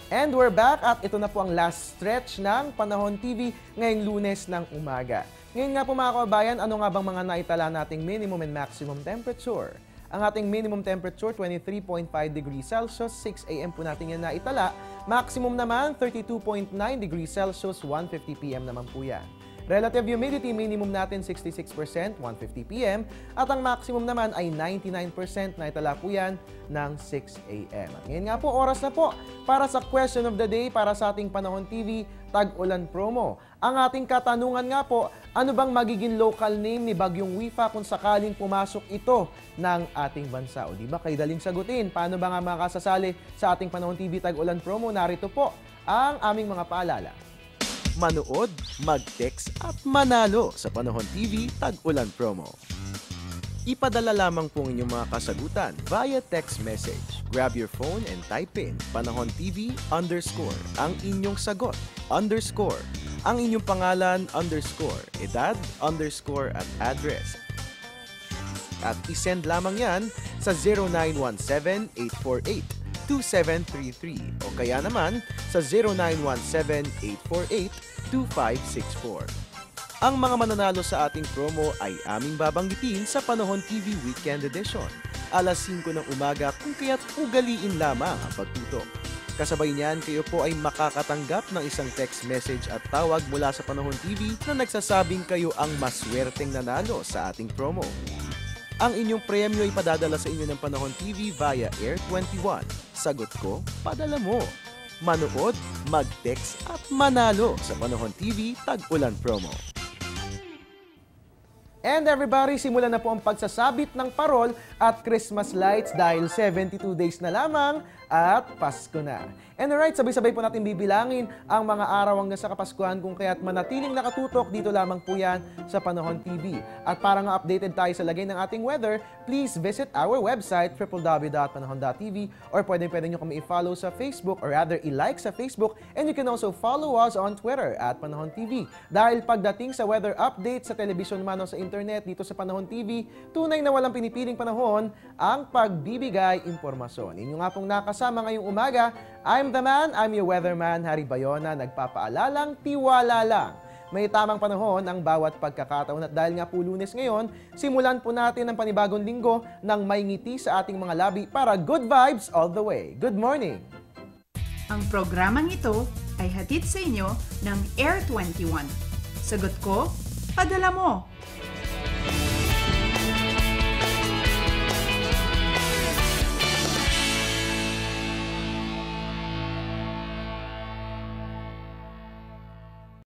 And we're back at ito na po ang last stretch ng Panahon TV ngayong Lunes ng umaga. Ngayon nga po mga kababayan, ano nga bang mga naitala nating minimum and maximum temperature? Ang ating minimum temperature, 23.5 degrees Celsius, 6 a.m. po natin yan naitala. Maximum naman, 32.9 degrees Celsius, 1:50 p.m. naman po yan. Relative humidity, minimum natin 66%, 1:50 p.m. At ang maximum naman ay 99%, naitala po yan ng 6 a.m. At ngayon nga po, oras na po para sa question of the day para sa ating Panahon TV Tag-Ulan Promo. Ang ating katanungan nga po, ano bang magiging local name ni Bagyong Wifa kung sakaling pumasok ito ng ating bansa? O di ba kayo daling sagutin? Paano ba nga makasasali sa ating Panahon TV Tag-Ulan Promo? Narito po ang aming mga paalala. Manood, mag-text at manalo sa Panahon TV Tag-Ulan Promo. Ipadala lamang po inyong mga kasagutan via text message. Grab your phone and type in Panahon TV _ ang inyong sagot _ ang inyong pangalan _ edad _ at address. At isend lamang yan sa 0917-848-2733 o kaya naman sa 0917-848-2564. Ang mga mananalo sa ating promo ay aming babanggitin sa Panahon TV Weekend Edition. Alas 5 ng umaga kung kaya't ugaliin lamang ang pagtutok. Kasabay niyan, kayo po ay makakatanggap ng isang text message at tawag mula sa Panahon TV na nagsasabing kayo ang maswerteng nanalo sa ating promo. Ang inyong premyo ay padadala sa inyo ng Panahon TV via Air 21. Sagot ko, padala mo. Manood, mag-text at manalo sa Panahon TV Tag-Ulan Promo. And everybody, simulan na po ang pagsasabit ng parol at Christmas lights dahil 72 days na lamang at Pasko na. And alright, sabay-sabay po natin bibilangin ang mga araw hanggang sa Kapaskuhan kung kaya't manatiling nakatutok dito lamang po yan sa Panahon TV. At para nga updated tayo sa lagay ng ating weather, please visit our website www.panahon.tv or pwede nyo kami i-follow sa Facebook or rather i-like sa Facebook and you can also follow us on Twitter at Panahon TV. Dahil pagdating sa weather update sa television man o sa internet dito sa Panahon TV, tunay na walang pinipiling panahon ang pagbibigay impormasyon. Inyo nga pong nakasama ngayong umaga, I'm the man, I'm your weatherman, Harry Bayona, nagpapaalalang tiwala lang. May tamang panahon ang bawat pagkakataon at dahil nga po Lunes ngayon, simulan po natin ang panibagong linggo ng may ngiti sa ating mga labi para good vibes all the way. Good morning! Ang programang ito ay hatid sa inyo ng Air 21. Sagot ko, padala mo!